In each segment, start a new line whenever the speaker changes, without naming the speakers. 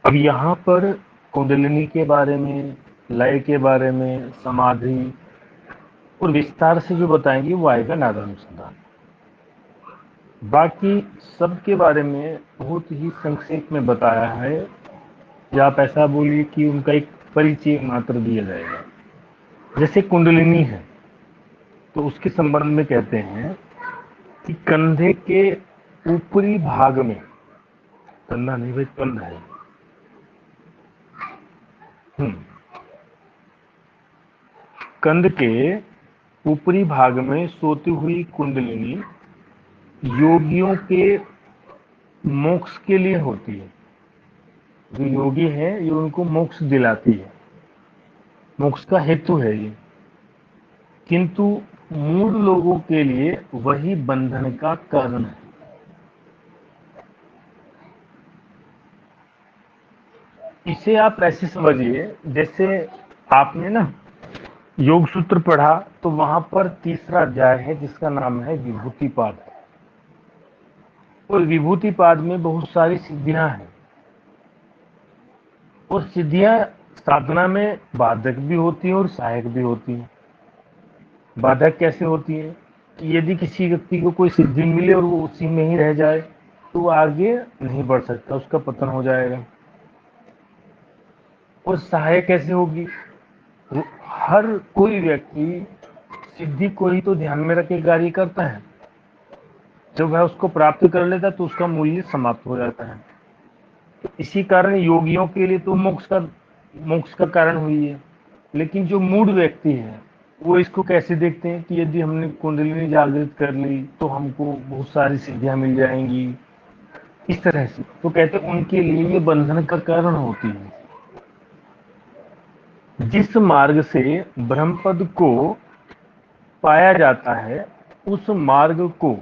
अब यहाँ पर कुंडलिनी के बारे में, लय के बारे में, समाधि और विस्तार से जो बताएंगे वो आएगा नादानुसंधान। बाकी सबके बारे में बहुत ही संक्षेप में बताया है, या आप ऐसा बोलिए कि उनका एक परिचय मात्र दिया जाएगा। जैसे कुंडलिनी है तो उसके संबंध में कहते हैं कि कंधे के ऊपरी भाग में, कंधा नहीं भाई कंधा है, कंध के ऊपरी भाग में सोती हुई कुंडलिनी योगियों के मोक्ष के लिए होती है। जो योगी है ये उनको मोक्ष दिलाती है, मोक्ष का हेतु है ये। किंतु मूढ़ लोगों के लिए वही बंधन का कारण है। इसे आप ऐसे समझिए, जैसे आपने ना योग सूत्र पढ़ा तो वहां पर तीसरा अध्याय है जिसका नाम है विभूतिपाद। और विभूतिपाद में बहुत सारी सिद्धियां हैं, और सिद्धियां साधना में बाधक भी होती हैं और सहायक भी होती हैं। बाधक कैसे होती है कि यदि किसी व्यक्ति को कोई सिद्धि मिले और वो उसी में ही रह जाए तो वो आगे नहीं बढ़ सकता, उसका पतन हो जाएगा। और सहायक कैसे होगी, हर कोई व्यक्ति सिद्धि को ही तो ध्यान में रख के कार्य करता है। जब वह उसको प्राप्त कर लेता तो उसका मूल्य समाप्त हो जाता है। तो इसी कारण योगियों के लिए तो मोक्ष का कारण हुई है। लेकिन जो मूढ़ व्यक्ति है वो इसको कैसे देखते हैं कि यदि हमने कुंडलिनी जागृत कर ली तो हमको बहुत सारी सिद्धियां मिल जाएंगी, इस तरह से। तो कहते हैं उनके लिए ये बंधन का कारण होती है। जिस मार्ग से ब्रह्मपद को पाया जाता है उस मार्ग को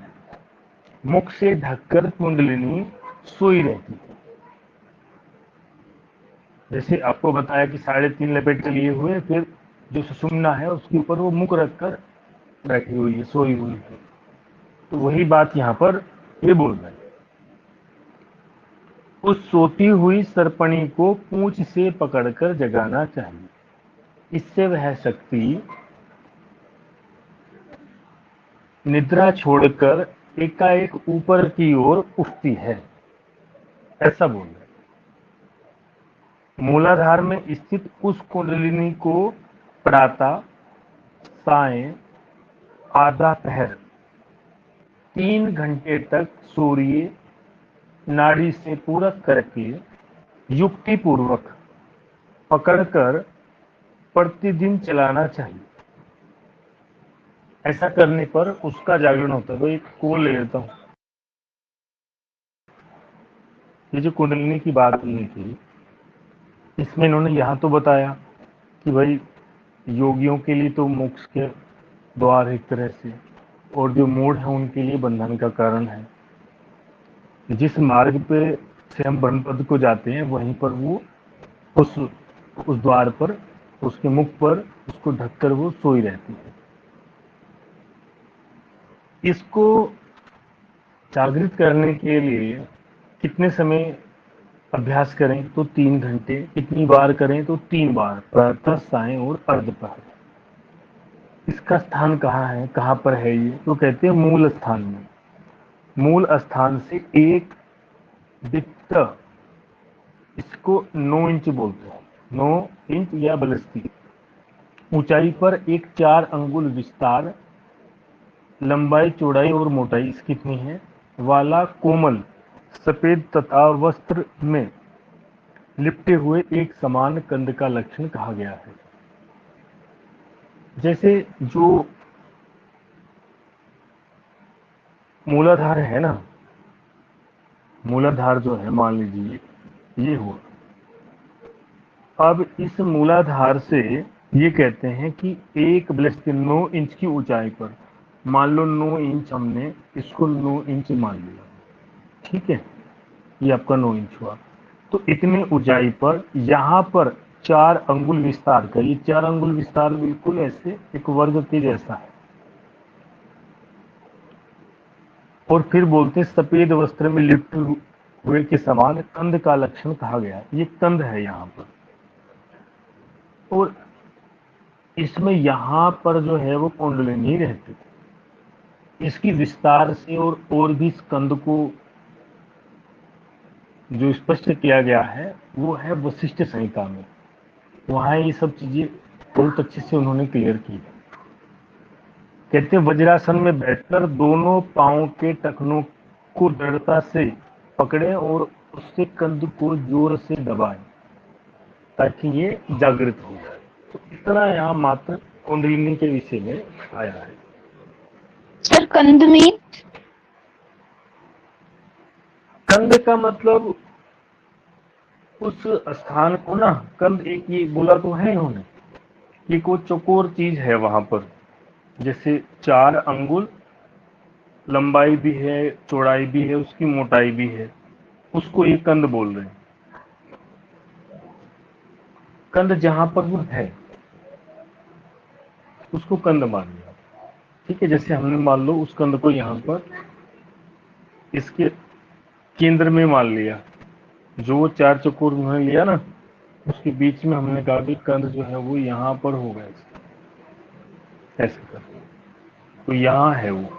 मुख से ढककर कुंडलिनी सोई रहती है। जैसे आपको बताया कि 3.5 लपेट के लिए हुए, फिर जो सुषुम्ना है उसके ऊपर वो मुख रखकर बैठी हुई है, सोई हुई है। तो वही बात यहाँ पर ये बोल रहे हैं। उस सोती हुई सर्पणी को पूंछ से पकड़कर जगाना चाहिए, इससे वह शक्ति निद्रा छोड़कर एकाएक ऊपर की ओर उठती है, ऐसा बोल रहे हैं। मूलाधार में स्थित उस कुंडलिनी को प्रातः, सायं, आधा पहर 3 घंटे तक सूर्य नाड़ी से पूरक करके युक्ति पूर्वक पकड़कर प्रतिदिन चलाना चाहिए। ऐसा करने पर उसका जागरण होता है। तो एक कोल ले लेता हूँ। ये जो कुंडलिनी की बात हुई थी इसमें इन्होंने यहाँ तो बताया कि भाई योगियों के लिए तो मोक्ष के द्वार एक तरह से, और जो मूढ़ है उनके लिए बंधन का कारण है। जिस मार्ग पे से हम ब्रह्मपद को जाते हैं वहीं पर वो उस द्वार पर, उसके मुख पर उसको ढककर वो सोई रहती है। इसको जागृत करने के लिए कितने समय अभ्यास करें तो 3 घंटे, कितनी बार करें तो 3 बार, प्रातः, सायं और अर्धपहर। इसका स्थान कहाँ है, कहाँ पर है ये, तो कहते हैं मूल स्थान में। मूल स्थान से 1 वित्त, इसको 9 इंच बोलते हैं, 9 इंच या बलस्ती ऊंचाई पर एक 4 अंगुल विस्तार, लंबाई चौड़ाई और मोटाई इसकी कितनी है वाला कोमल सफेद तथा वस्त्र में लिपटे हुए एक समान कंद का लक्षण कहा गया है। जैसे जो मूलाधार है ना, मूलाधार जो है मान लीजिए ये हुआ। अब इस मूलाधार से ये कहते हैं कि 9 इंच की ऊंचाई पर, मान लो 9 इंच, हमने इसको 9 इंच मान लिया, ठीक है, ये आपका 9 इंच हुआ। तो इतने ऊंचाई पर यहाँ पर 4 अंगुल विस्तार का, ये 4 अंगुल विस्तार बिल्कुल ऐसे एक वर्ग के जैसा है। और फिर बोलते सफेद वस्त्र में लिप्त कुएं के समान कंद का लक्षण कहा गया। ये कंद है यहाँ पर, और इसमें यहाँ पर जो है वो कुंडलिनी रहती है। इसकी विस्तार से और भी इस कंद को जो स्पष्ट किया गया है वो है वशिष्ठ संहिता में। वहां ये सब चीजें बहुत अच्छे से उन्होंने क्लियर की है। कहते हैं वज्रासन में बैठकर दोनों पांव के टखनों को दृढ़ता से पकड़े और उससे कंध को जोर से दबाएं ताकि ये जागृत हो जाए। तो इतना यहाँ मात्र कुंडलिनी के विषय में आया है।
सर कंद में
कंद का मतलब उस स्थान को ना, कंद एक ये बोला तो है इन्होंने कि कोई चौकोर चीज है वहां पर, जैसे 4 अंगुल लंबाई भी है, चौड़ाई भी है, उसकी मोटाई भी है, उसको ये कंद बोल रहे हैं। कंद जहां पर वो है उसको कंद मान लिया। ठीक है, जैसे हमने मान लो उस कंद को यहाँ पर इसके केंद्र में मान लिया, जो 4 चौकोर उन्होंने लिया ना, उसके बीच में हमने कहा कि कंद जो है वो यहाँ पर होगा, ऐसे कर, तो यहाँ है वो।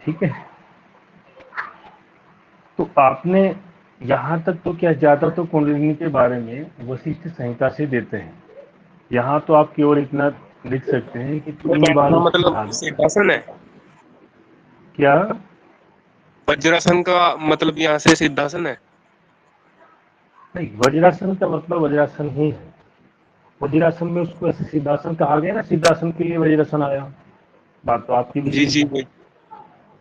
ठीक है, तो आपने यहाँ तक तो क्या, ज्यादा तो कुंडलिनी के बारे में वशिष्ठ संहिता से देते हैं। यहाँ तो आप केवल इतना लिख सकते हैं कि 3 बार
का
उसकी
मतलब
धारणा।
सिद्धासन है।
क्या?
वज्रासन का मतलब यहाँ से सिद्धासन है।
नहीं, वज्रासन का मतलब वज्रासन ही है। वज्रासन में उसको ऐसे सिद्धासन कहा गया ना, सिद्धासन के लिए वज्रासन आया, बात तो आपकी भी
जी
सही
जी
है।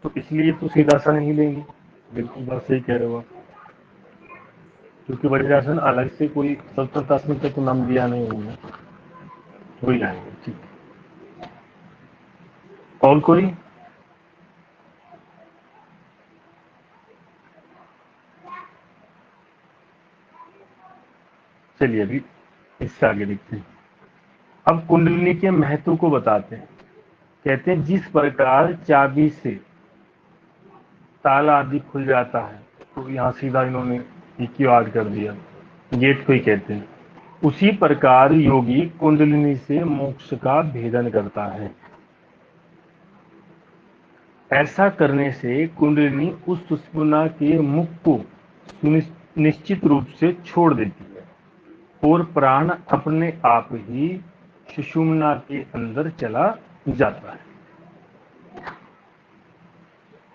तो इसलिए तो सिद्धासन ही लेंगे। बिल्कुल बात सही कह रहे हो आप, क्योंकि वज्रासन अलग से कोई सप्ततासन का तो नाम दिया नहीं होगा, हो ही जाएंगे। ठीक, और कोई? चलिए अभी इससे आगे देखते हैं। अब कुंडलिनी के महत्व को बताते हैं। कहते हैं जिस प्रकार चाबी से ताला आदि खुल जाता है, तो यहाँ सीधा इन्होंने याद कर दिया, गेट को ही कहते हैं, उसी प्रकार योगी कुंडलिनी से मोक्ष का भेदन करता है। ऐसा करने से कुंडलिनी उस सुषुम्ना के मुख को निश्चित रूप से छोड़ देती है और प्राण अपने आप ही सुषुम्ना के अंदर चला जाता है।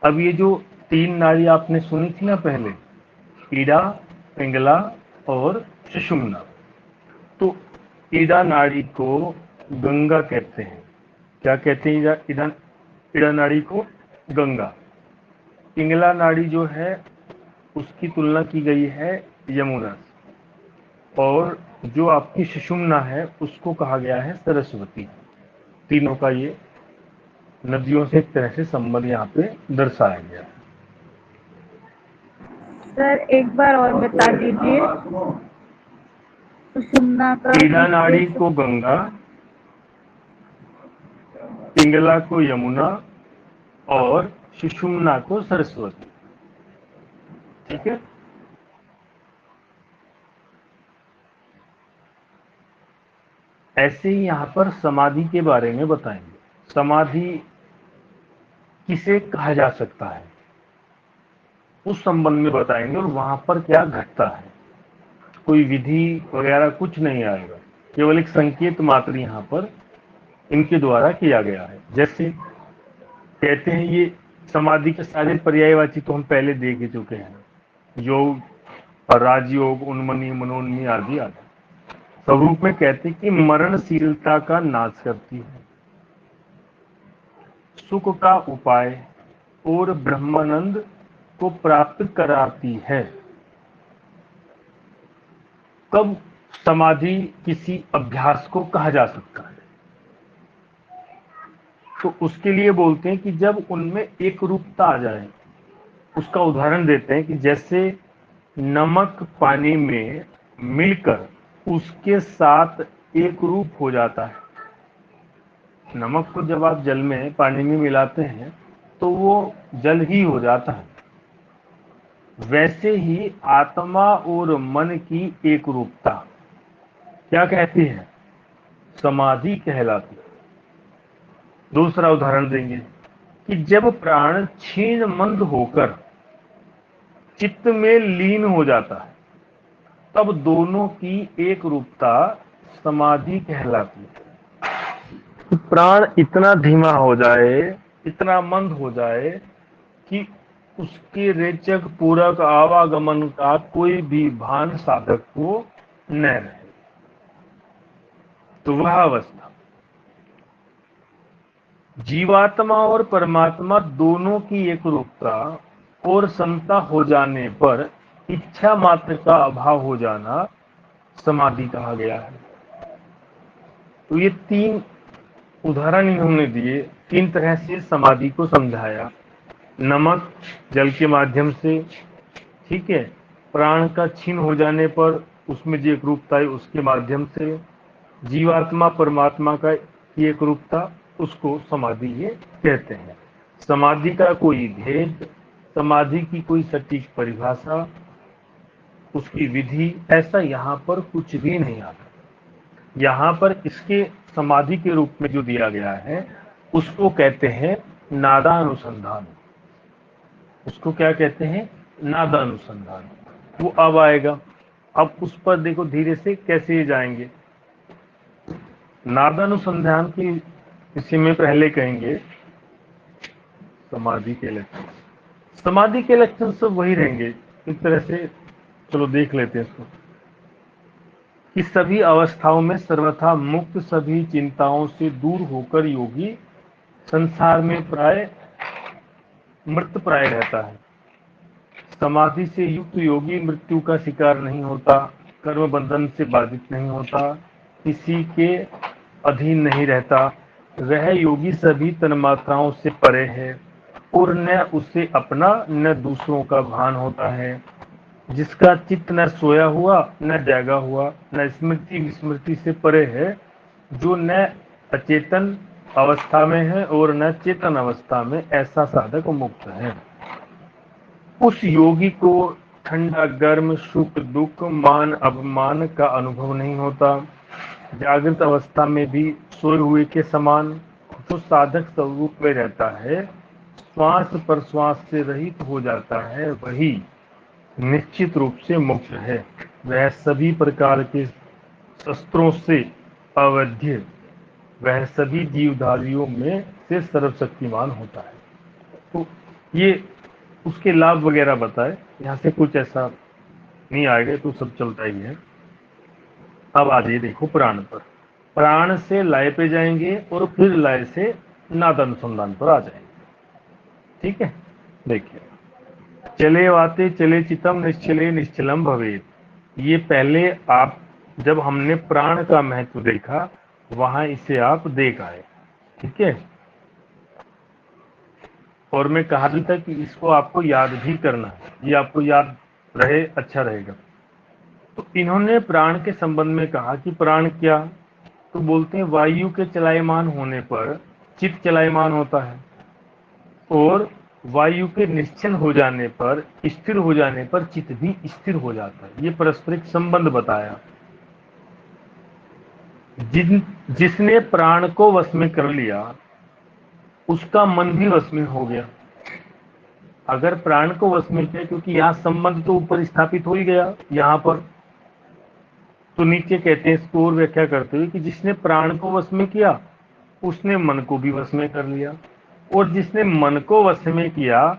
अब ये जो 3 नाड़ी आपने सुनी थी ना पहले, ईडा, पिंगला और सुषुम्ना, तो ईडा नाड़ी को गंगा कहते हैं। क्या कहते हैं? ईडा नाड़ी को गंगा। पिंगला नाड़ी जो है उसकी तुलना की गई है यमुना से, और जो आपकी सुषुम्ना है उसको कहा गया है सरस्वती। तीनों का ये नदियों से एक तरह से संबंध यहाँ पे दर्शाया गया है।
सर एक बार और बता दीजिए सुषुम्ना का।
ईडा नाड़ी को गंगा, पिंगला को यमुना और सुषुम्ना को सरस्वती। ठीक है, ऐसे ही यहाँ पर समाधि के बारे में बताएंगे। समाधि किसे कहा जा सकता है उस संबंध में बताएंगे, और वहां पर क्या घटता है। कोई विधि वगैरह कुछ नहीं आएगा, केवल एक संकेत मात्र यहाँ पर इनके द्वारा किया गया है। जैसे कहते हैं ये समाधि के सारे पर्यायवाची तो हम पहले देख ही चुके हैं, योग, राजयोग, उन्मनी, मनोन्मी आदि आदि। स्वरूप में कहते हैं कि मरणशीलता का नाश करती है, सुख का उपाय और ब्रह्मानंद को प्राप्त कराती है। कब समाधि किसी अभ्यास को कहा जा सकता है? तो उसके लिए बोलते हैं कि जब उनमें एक रूपता आ जाए। उसका उदाहरण देते हैं कि जैसे नमक पानी में मिलकर उसके साथ एक रूप हो जाता है। नमक को जब आप जल में, पानी में मिलाते हैं तो वो जल ही हो जाता है, वैसे ही आत्मा और मन की एक रूपता क्या कहती है? समाधि कहलाती है। दूसरा उदाहरण देंगे कि जब प्राण क्षीण मंद होकर चित्त में लीन हो जाता है तब दोनों की एक रूपता समाधि कहलाती है। प्राण इतना धीमा हो जाए, इतना मंद हो जाए कि उसके रेचक पूरक आवागमन का कोई भी भान साधक को न रहे, तो वह अवस्था जीवात्मा और परमात्मा दोनों की एक रूपता और समता हो जाने पर इच्छा मात्र का अभाव हो जाना समाधि कहा गया है। तो ये तीन उदाहरण इन्होंने दिए, तीन तरह से समाधि को समझाया। नमक जल के माध्यम से, ठीक है, प्राण का क्षीण हो जाने पर उसमें जो एक रूपता है उसके माध्यम से, जीवात्मा परमात्मा का की एक रूपता, उसको समाधि ये कहते हैं। समाधि का कोई भेद, समाधि की कोई सटीक परिभाषा, उसकी विधि, ऐसा यहाँ पर कुछ भी नहीं आता। यहाँ पर इसके समाधि के रूप में जो दिया गया है उसको कहते हैं नादानुसंधान। उसको क्या कहते हैं? नादानुसंधान। वो अब आएगा। अब उस पर देखो धीरे से कैसे जाएंगे। नादानुसंधान की इसी में पहले कहेंगे समाधि के लक्षण। समाधि के लक्षण सब वही रहेंगे इस तरह से। चलो देख लेते हैं इसको कि सभी अवस्थाओं में सर्वथा मुक्त, सभी चिंताओं से दूर होकर योगी संसार में प्राय मृत प्राय रहता है। समाधि से युक्त योगी मृत्यु का शिकार नहीं होता, कर्म बंधन से बाधित नहीं होता, किसी के अधीन नहीं रहता। वह योगी सभी तन्मात्राओं से परे है और न उसे अपना न दूसरों का भान होता है। जिसका चित्त न सोया हुआ न जागा हुआ, न स्मृति विस्मृति से परे है, जो न अचेतन अवस्था में है और न चेतन अवस्था में, ऐसा साधक मुक्त है। उस योगी को ठंडा गर्म, सुख दुख, मान अपमान का अनुभव नहीं होता। जागृत अवस्था में भी सोए हुए के समान जो साधक स्वरूप में रहता है, श्वास प्रश्वास से रहित हो जाता है, वही निश्चित रूप से मुक्त है। वह सभी प्रकार के शस्त्रों से अवध्य, वह सभी जीवधारियों में से सर्वशक्तिमान होता है। तो ये उसके लाभ वगैरह बताए, यहाँ से कुछ ऐसा नहीं आएगा, तो सब चलता ही है। अब आ जाइए देखो प्राण पर। प्राण से लय पे जाएंगे और फिर लय से नाद अनुसंधान पर आ जाएंगे। ठीक है, देखिए, चले वाते चले चितम निश्चले निश्चलम भवेत। ये पहले आप जब हमने प्राण का महत्व देखा वहां इसे आप देख आए। ठीक है, और मैं कहा भी था कि इसको आपको याद भी करना है, ये आपको याद रहे अच्छा रहेगा। तो इन्होंने प्राण के संबंध में कहा कि प्राण क्या, तो बोलते हैं वायु के चलायमान होने पर चित्त चलायमान होता है और वायु के निश्चल हो जाने पर, स्थिर हो जाने पर चित्त भी स्थिर हो जाता है। ये परस्परिक संबंध बताया। जिसने प्राण को वश में कर लिया उसका मन भी वश में हो गया। अगर प्राण को वश में किया, क्योंकि यहाँ संबंध तो ऊपर स्थापित हो ही गया यहाँ पर, तो नीचे कहते हैं इसको और व्याख्या करते हुए कि जिसने प्राण को वश में किया उसने मन को भी वश में कर लिया, और जिसने मन को वश में किया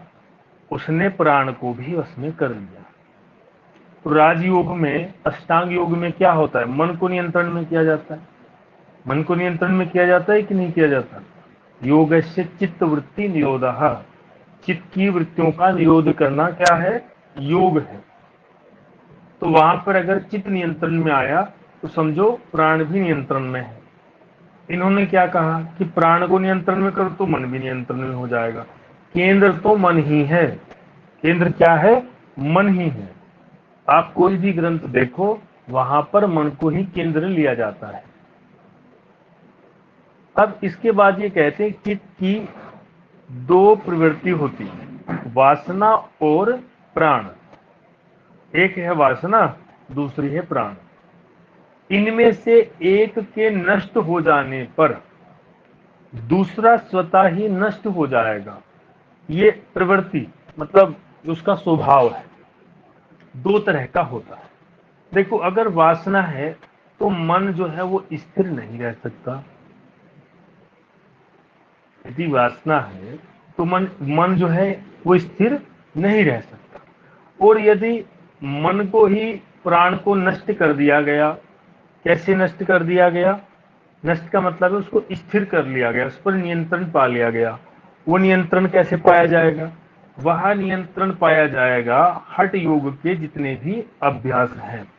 उसने प्राण को भी वश में कर लिया। तो राजयोग में, अष्टांग योग में क्या होता है? मन को नियंत्रण में किया जाता है। मन को नियंत्रण में किया जाता है कि नहीं किया जाता? योगस्य चित्त वृत्ति निरोधः, चित्त की वृत्तियों का निरोध करना क्या है? योग है। तो वहां पर अगर चित्त नियंत्रण में आया तो समझो प्राण भी नियंत्रण में है। इन्होंने क्या कहा कि प्राण को नियंत्रण में करो तो मन भी नियंत्रण में हो जाएगा। केंद्र तो मन ही है। केंद्र क्या है? मन ही है। आप कोई भी ग्रंथ देखो वहां पर मन को ही केंद्र लिया जाता है। अब इसके बाद ये कहते हैं चित्त की दो प्रवृत्ति होती है, वासना और प्राण। एक है वासना, दूसरी है प्राण। इनमें से एक के नष्ट हो जाने पर दूसरा स्वतः ही नष्ट हो जाएगा। ये प्रवृत्ति मतलब उसका स्वभाव है, दो तरह का होता है। देखो, अगर वासना है तो मन जो है वो स्थिर नहीं रह सकता। यदि वासना है तो मन जो है वो स्थिर नहीं रह सकता। और यदि मन को ही, प्राण को नष्ट कर दिया गया, कैसे नष्ट कर दिया गया? नष्ट का मतलब है उसको स्थिर कर लिया गया, उस पर नियंत्रण पा लिया गया। वो नियंत्रण कैसे पाया जाएगा? वह नियंत्रण पाया जाएगा हठ योग के जितने भी अभ्यास हैं।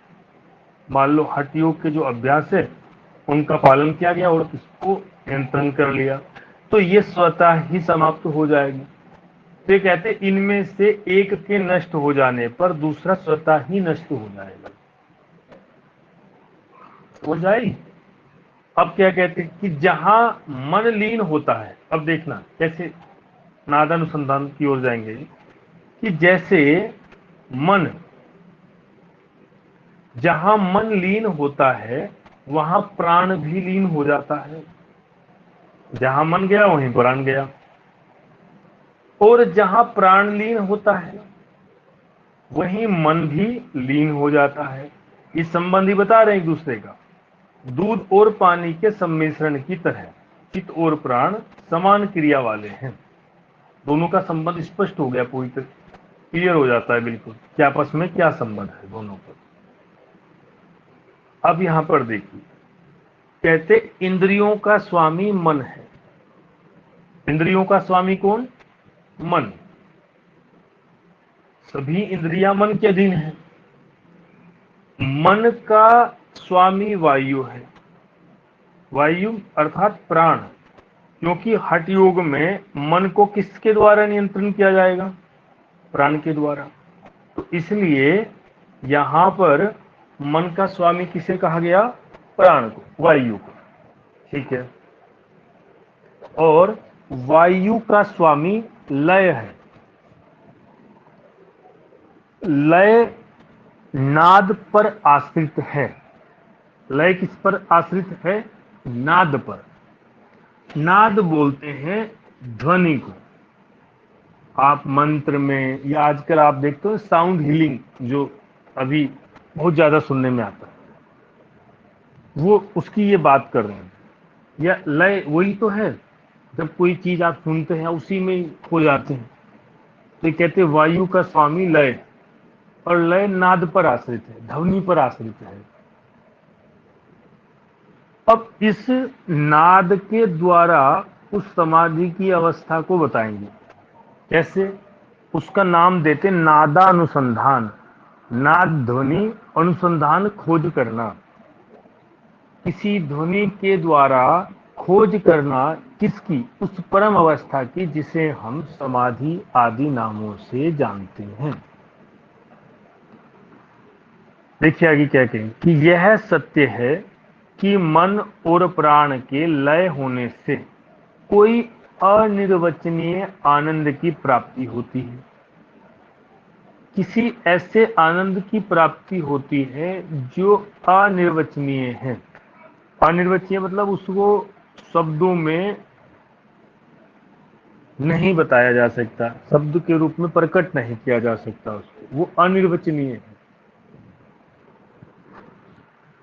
मान लो हठ योग के जो अभ्यास है उनका पालन किया गया और इसको नियंत्रण कर लिया, तो ये स्वतः ही समाप्त हो जाएगी। तो ये कहते हैं इनमें से एक के नष्ट हो जाने पर दूसरा स्वतः ही नष्ट हो जाएगा। हो जाएगी। अब क्या कहते हैं कि जहां मन लीन होता है, अब देखना कैसे नादानुसंधान की ओर जाएंगे, कि जैसे मन, जहां मन लीन होता है वहां प्राण भी लीन हो जाता है। जहां मन गया वहीं प्राण गया। और जहां प्राण लीन होता है वहीं मन भी लीन हो जाता है। ये संबंध ही बता रहे हैं एक दूसरे का। दूध और पानी के सम्मिश्रण की तरह चित्त और प्राण समान क्रिया वाले हैं। दोनों का संबंध स्पष्ट हो गया, पूरी तरह क्लियर हो जाता है बिल्कुल कि आपस में क्या संबंध है दोनों का। अब यहां पर देखिए, कहते इंद्रियों का स्वामी मन है। इंद्रियों का स्वामी कौन? मन। सभी इंद्रियां मन के अधीन है। मन का स्वामी वायु है। वायु अर्थात प्राण, क्योंकि हठ योग में मन को किसके द्वारा नियंत्रण किया जाएगा? प्राण के द्वारा। तो इसलिए यहां पर मन का स्वामी किसे कहा गया? प्राण को, वायु को। ठीक है। और वायु का स्वामी लय है। लय नाद पर आश्रित है। लय किस पर आश्रित है? नाद पर। नाद बोलते हैं ध्वनि को। आप मंत्र में या आजकल आप देखते हो साउंड हीलिंग, जो अभी बहुत ज्यादा सुनने में आता है, वो उसकी ये बात कर रहे हैं। या लय वही तो है, जब कोई चीज आप सुनते हैं उसी में खो जाते हैं। तो ये कहते हैं वायु का स्वामी लय, और लय नाद पर आश्रित है, ध्वनि पर आश्रित है। अब इस नाद के द्वारा उस समाधि की अवस्था को बताएंगे। कैसे? उसका नाम देते नादानुसंधान। नाद ध्वनि अनुसंधान, खोज करना। किसी ध्वनि के द्वारा खोज करना किसकी? उस परम अवस्था की जिसे हम समाधि आदि नामों से जानते हैं। देखिए आगे क्या कहें कि यह सत्य है कि मन और प्राण के लय होने से कोई अनिर्वचनीय आनंद की प्राप्ति होती है। किसी ऐसे आनंद की प्राप्ति होती है जो अनिर्वचनीय है। अनिर्वचनीय मतलब उसको शब्दों में नहीं बताया जा सकता, शब्द के रूप में प्रकट नहीं किया जा सकता उसको, वो अनिर्वचनीय है।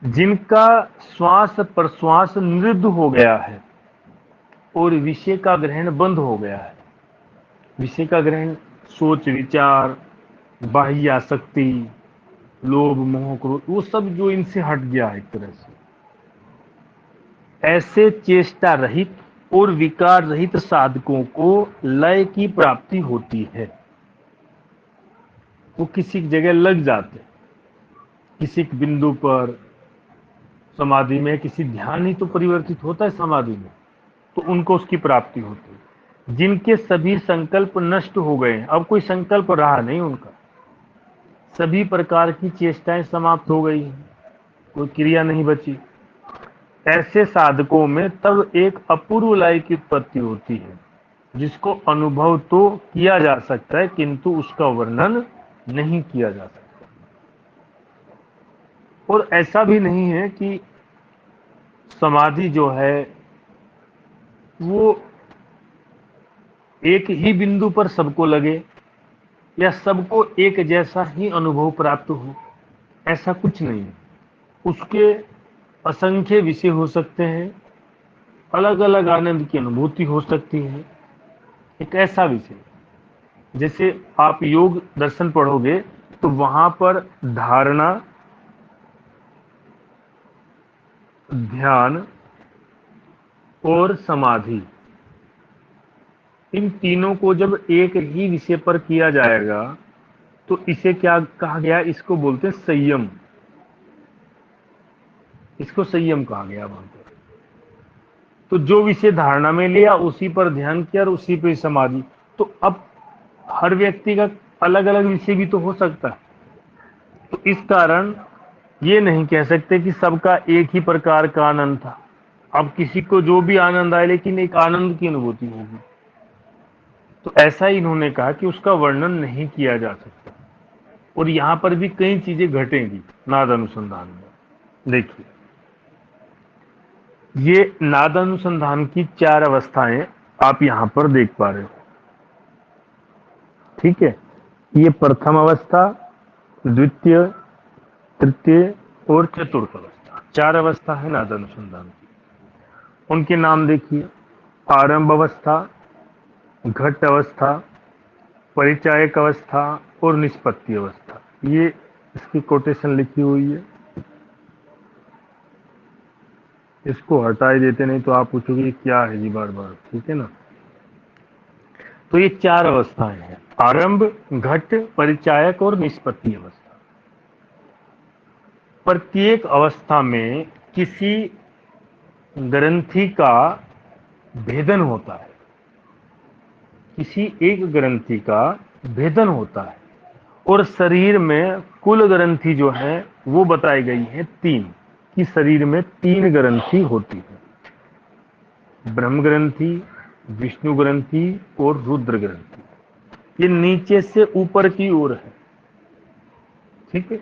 जिनका श्वास प्रश्वास निरुद्ध हो गया है और विषय का ग्रहण बंद हो गया है। विषय का ग्रहण सोच विचार, बाह्य आसक्ति, लोभ मोह क्रोध, वो सब जो इनसे हट गया है एक तरह से। ऐसे चेष्टा रहित और विकार रहित साधकों को लय की प्राप्ति होती है। वो किसी जगह लग जाते, किसी बिंदु पर समाधि में, किसी ध्यान ही तो परिवर्तित होता है समाधि में, तो उनको उसकी प्राप्ति होती है। जिनके सभी संकल्प नष्ट हो गए, अब कोई संकल्प रहा नहीं उनका, सभी प्रकार की चेष्टाएं समाप्त हो गई हैं, कोई क्रिया नहीं बची, ऐसे साधकों में तब एक अपूर्व लय की उत्पत्ति होती है, जिसको अनुभव तो किया जा सकता है किंतु उसका वर्णन नहीं किया जा सकता। और ऐसा भी नहीं है कि समाधि जो है वो एक ही बिंदु पर सबको लगे या सबको एक जैसा ही अनुभव प्राप्त हो, ऐसा कुछ नहीं है। उसके असंख्य विषय हो सकते हैं, अलग अलग आनंद की अनुभूति हो सकती है। एक ऐसा विषय, जैसे आप योग दर्शन पढ़ोगे तो वहां पर धारणा, ध्यान और समाधि, इन तीनों को जब एक ही विषय पर किया जाएगा तो इसे क्या कहा गया? इसको बोलते हैं संयम। इसको संयम कहा गया वहां पर। तो जो विषय धारणा में लिया उसी पर ध्यान किया और उसी पर समाधि। तो अब हर व्यक्ति का अलग अलग विषय भी तो हो सकता है। तो इस कारण ये नहीं कह सकते कि सबका एक ही प्रकार का आनंद था। अब किसी को जो भी आनंद आए, लेकिन एक आनंद की अनुभूति होगी। तो ऐसा ही इन्होंने कहा कि उसका वर्णन नहीं किया जा सकता। और यहां पर भी कई चीजें घटेंगी नाद अनुसंधान में। देखिए, ये नाद अनुसंधान की 4 अवस्थाएं आप यहां पर देख पा रहे हो। ठीक है, ये प्रथम अवस्था, द्वितीय, तृतीय और चतुर्थ अवस्था, 4 अवस्था है नाद अनुसंधान की। उनके नाम देखिए, आरंभ अवस्था, घट अवस्था, परिचायक अवस्था और निष्पत्ति अवस्था। ये इसकी कोटेशन लिखी हुई है, इसको हटा ही देते, नहीं तो आप पूछोगे ये क्या है जी बार बार। ठीक है ना। तो ये 4 अवस्थाएं हैं, आरंभ, घट, परिचायक और निष्पत्ति अवस्था। प्रत्येक अवस्था में किसी ग्रंथि का भेदन होता है, किसी एक ग्रंथि का भेदन होता है। और शरीर में कुल ग्रंथि जो है वो बताई गई है 3, कि शरीर में 3 ग्रंथि होती है, ब्रह्म ग्रंथि, विष्णु ग्रंथि और रुद्र ग्रंथि। ये नीचे से ऊपर की ओर है। ठीक है,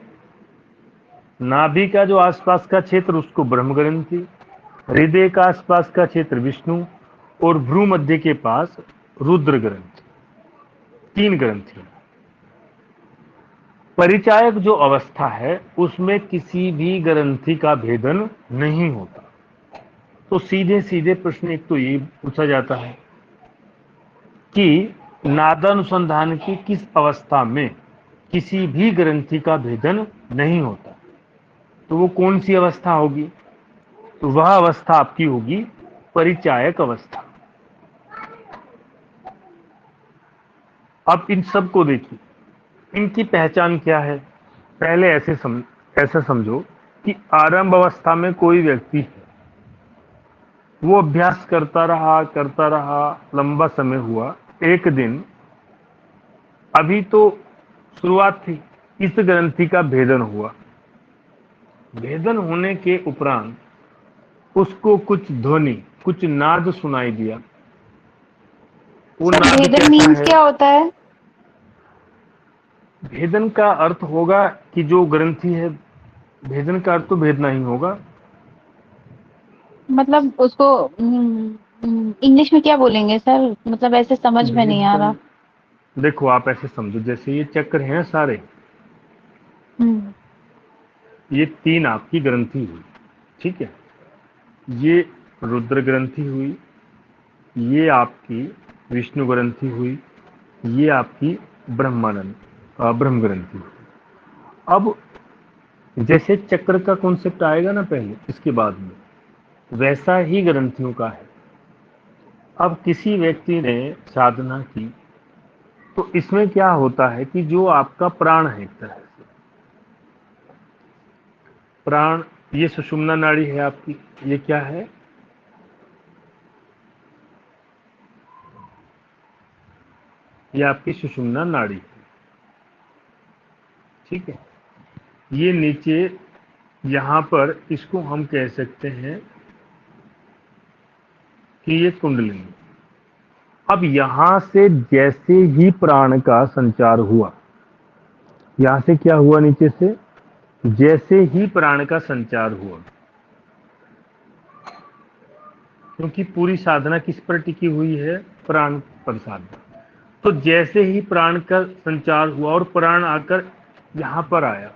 नाभि का जो आसपास का क्षेत्र उसको ब्रह्म ग्रंथि, हृदय का आसपास का क्षेत्र विष्णु और भ्रू मध्य के पास रुद्र ग्रंथि। 3 ग्रंथि। परिचायक जो अवस्था है उसमें किसी भी ग्रंथि का भेदन नहीं होता। तो सीधे सीधे प्रश्न एक तो ये पूछा जाता है कि नादानुसंधान की किस अवस्था में किसी भी ग्रंथि का भेदन नहीं होता, तो वो कौन सी अवस्था होगी? तो वह अवस्था आपकी होगी परिचायक अवस्था। अब इन सब को देखिए, इनकी पहचान क्या है? पहले ऐसा समझो कि आरंभ अवस्था में कोई व्यक्ति है, वो अभ्यास करता रहा, लंबा समय हुआ। एक दिन, अभी तो शुरुआत थी, इस ग्रंथि का भेदन हुआ। भेदन होने के उपरांत उसको कुछ ध्वनि, कुछ नाद सुनाई दिया। वो
सर
नाद
भेदन
कैसा
मीन्स
है?
क्या होता है?
भेदन का अर्थ होगा कि जो ग्रंथि है, भेदन का अर्थ तो भेदना ही होगा।
मतलब उसको इंग्लिश में क्या बोलेंगे सर? मतलब ऐसे समझ में नहीं आ
भेदन,
रहा।
देखो आप ऐसे समझो, जैसे ये चक्र हैं सारे,
हम्म।
ये 3 आपकी ग्रंथि हुई। ठीक है, ये रुद्र ग्रंथि हुई, ये आपकी विष्णु ग्रंथि हुई, ये आपकी ब्रह्म ग्रंथि हुई। अब जैसे चक्र का कॉन्सेप्ट आएगा ना पहले, इसके बाद में, वैसा ही ग्रंथियों का है। अब किसी व्यक्ति ने साधना की तो इसमें क्या होता है कि जो आपका प्राण है, एक तरह से प्राण, ये सुषुम्ना नाड़ी है आपकी। ये क्या है? ये आपकी सुषुम्ना नाड़ी है। ठीक है, ये नीचे यहां पर इसको हम कह सकते हैं कि ये कुंडलिनी। अब यहां से जैसे ही प्राण का संचार हुआ, यहां से क्या हुआ? नीचे से जैसे ही प्राण का संचार हुआ, क्योंकि पूरी साधना किस पर टिकी हुई है? प्राण पर साधना। तो जैसे ही प्राण का संचार हुआ और प्राण आकर यहां पर आया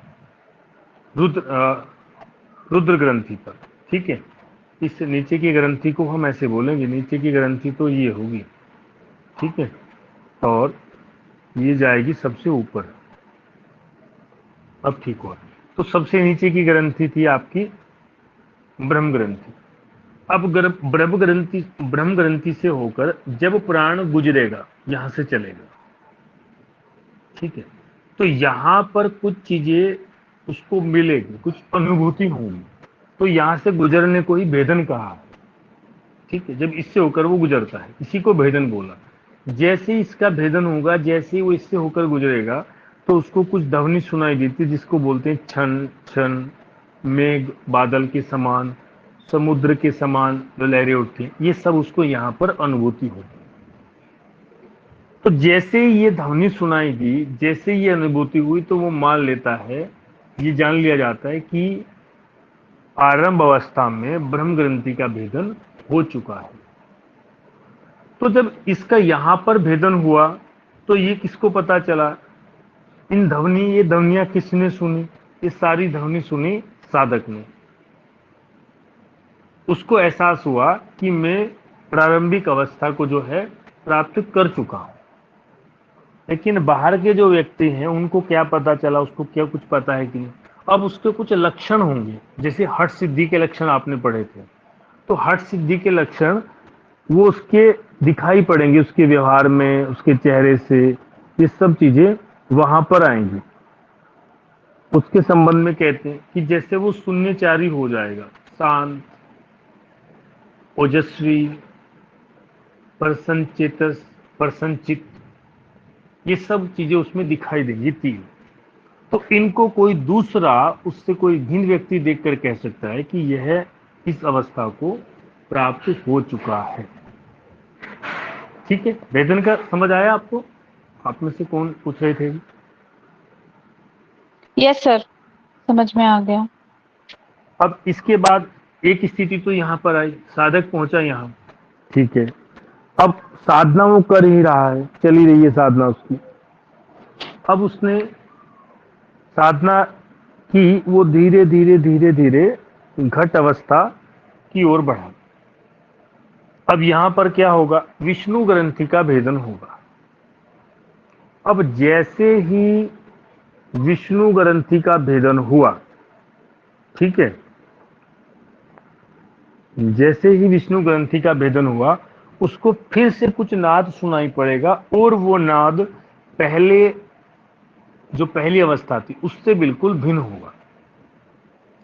रुद्र ग्रंथि पर, ठीक है, इस नीचे की ग्रंथि को हम ऐसे बोलेंगे, नीचे की ग्रंथि तो ये होगी, ठीक है, और ये जाएगी सबसे ऊपर। अब ठीक हुआ। तो सबसे नीचे की ग्रंथि थी आपकी ब्रह्म ग्रंथि। अब ब्रह्म ग्रंथि से होकर जब प्राण गुजरेगा, यहां से चलेगा, ठीक है, तो यहां पर कुछ चीजें उसको मिलेगी, कुछ अनुभूति होंगी। तो यहां से गुजरने को ही भेदन कहा, ठीक है, जब इससे होकर वो गुजरता है, इसी को भेदन बोला। जैसे ही इसका भेदन होगा, जैसे ही वो इससे होकर गुजरेगा, तो उसको कुछ ध्वनि सुनाई देती है, जिसको बोलते हैं छन छन, मेघ बादल के समान, समुद्र के समान जो लहरें उठती हैं, ये सब उसको यहाँ पर अनुभूति होती है। तो जैसे ही ये ध्वनि सुनाई दी, जैसे ही ये अनुभूति हुई, तो वो मान लेता है, ये जान लिया जाता है कि आरंभ अवस्था में ब्रह्म ग्रंथि का भेदन हो चुका है। तो जब इसका यहां पर भेदन हुआ, तो ये किसको पता चला? ये ध्वनियां किसने सुनी? ये सारी ध्वनि सुनी साधक ने। उसको एहसास हुआ कि मैं प्रारंभिक अवस्था को जो है प्राप्त कर चुका हूं। लेकिन बाहर के जो व्यक्ति हैं, उनको क्या पता चला? उसको क्या कुछ पता है कि नहीं? अब उसके कुछ लक्षण होंगे, जैसे हठ सिद्धि के लक्षण आपने पढ़े थे। तो हठ सिद्धि के लक्षण वो उसके दिखाई पड़ेंगे, उसके व्यवहार में, उसके चेहरे से, ये सब चीजें वहां पर आएंगी। उसके संबंध में कहते हैं कि जैसे वो शून्यचारी हो जाएगा, शांत, ओजस्वी, प्रसन्नचेतस, प्रसन्नचित, ये सब चीजें उसमें दिखाई देंगी, तीन। तो इनको कोई दूसरा, उससे कोई भिन्न व्यक्ति देखकर कह सकता है कि यह इस अवस्था को प्राप्त हो चुका है। ठीक है, वेदन का समझ आया आपको? आप में से कौन पूछ रहे थे?
यस सर, समझ में आ गया।
अब इसके बाद एक स्थिति तो यहाँ पर आई, साधक पहुंचा यहाँ, ठीक है। अब साधना वो कर ही रहा है, चली रही है साधना उसकी। अब उसने साधना की, वो धीरे धीरे धीरे धीरे घट अवस्था की ओर बढ़ा। अब यहां पर क्या होगा? विष्णु ग्रंथि का भेदन होगा। अब जैसे ही विष्णु ग्रंथि का भेदन हुआ, ठीक है, जैसे ही विष्णु ग्रंथि का भेदन हुआ, उसको फिर से कुछ नाद सुनाई पड़ेगा, और वो नाद पहले, जो पहली अवस्था थी, उससे बिल्कुल भिन्न होगा।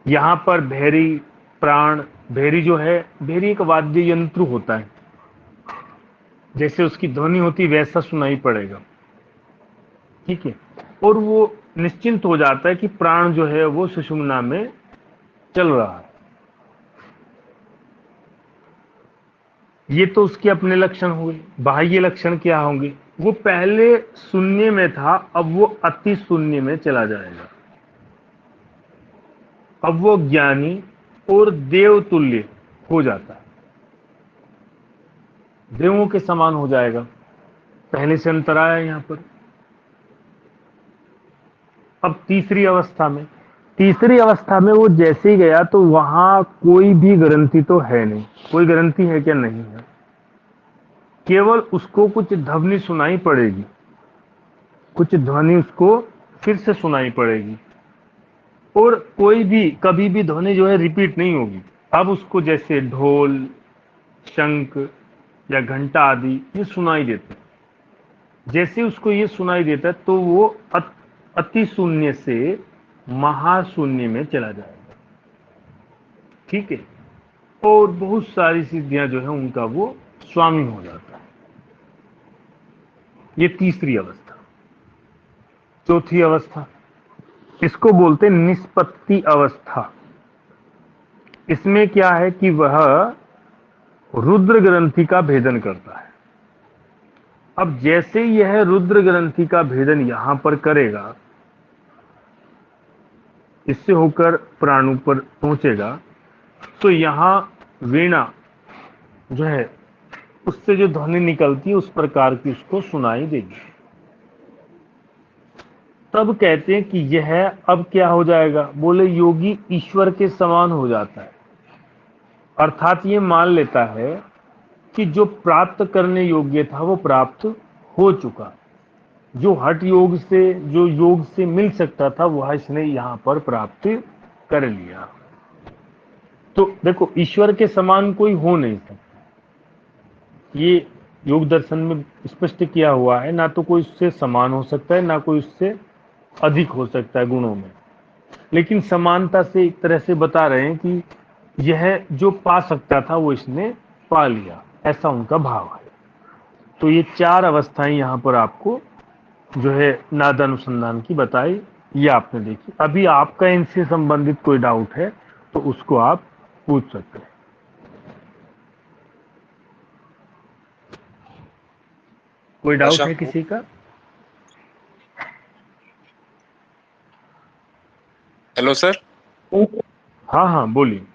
यहां पर भैरी प्राण, भैरी जो है, भैरी एक वाद्य यंत्र होता है, जैसे उसकी ध्वनि होती वैसा सुनाई पड़ेगा, ठीक है। और वो निश्चिंत हो जाता है कि प्राण जो है वो सुषुम्ना में चल रहा है। ये तो उसके अपने लक्षण हुए। बाह्य लक्षण क्या होंगे? वो पहले शून्य में था, अब वो अति शून्य में चला जाएगा। अब वो ज्ञानी और देवतुल्य हो जाता है, देवों के समान हो जाएगा। पहले से अंतर आया यहां पर। अब तीसरी अवस्था में वो जैसे ही गया, तो वहां कोई भी ग्रंथि तो है नहीं। कोई ग्रंथि है क्या? नहीं है। केवल उसको कुछ ध्वनि सुनाई पड़ेगी, कुछ ध्वनि उसको फिर से सुनाई पड़ेगी, और कोई भी कभी भी ध्वनि जो है रिपीट नहीं होगी। अब उसको जैसे ढोल, शंख या घंटा आदि ये सुनाई देते हैं। जैसे उसको ये सुनाई देता है, तो वो अति शून्य से महाशून्य में चला जाएगा, ठीक है। और बहुत सारी सिद्धियां जो है उनका वो स्वामी हो जाता है। ये तीसरी अवस्था। चौथी अवस्था, इसको बोलते हैं निष्पत्ति अवस्था। इसमें क्या है कि वह रुद्र ग्रंथि का भेदन करता है। अब जैसे यह रुद्र ग्रंथि का भेदन यहां पर करेगा, इससे होकर प्राणु पर पहुंचेगा, तो यहाँ वीणा जो है उससे जो ध्वनि निकलती है उस प्रकार की उसको सुनाई देगी। तब कहते हैं कि यह अब क्या हो जाएगा, बोले योगी ईश्वर के समान हो जाता है। अर्थात ये मान लेता है कि जो प्राप्त करने योग्य था वो प्राप्त हो चुका, जो हठ योग से, जो योग से मिल सकता था वह इसने यहाँ पर प्राप्त कर लिया। तो देखो ईश्वर के समान कोई हो नहीं सकता, ये योग दर्शन में स्पष्ट किया हुआ है। ना तो कोई उससे समान हो सकता है, ना कोई उससे अधिक हो सकता है गुणों में, लेकिन समानता से एक तरह से बता रहे हैं कि यह जो पा सकता था वो इसने पा लिया, ऐसा उनका भाव है। तो ये चार अवस्थाएं यहाँ पर आपको जो है नादानुसंधान की बताई, ये आपने देखी। अभी आपका इनसे संबंधित कोई डाउट है तो उसको आप पूछ सकते हैं। कोई डाउट है किसी का?
Hello sir.
हाँ हाँ बोलिए।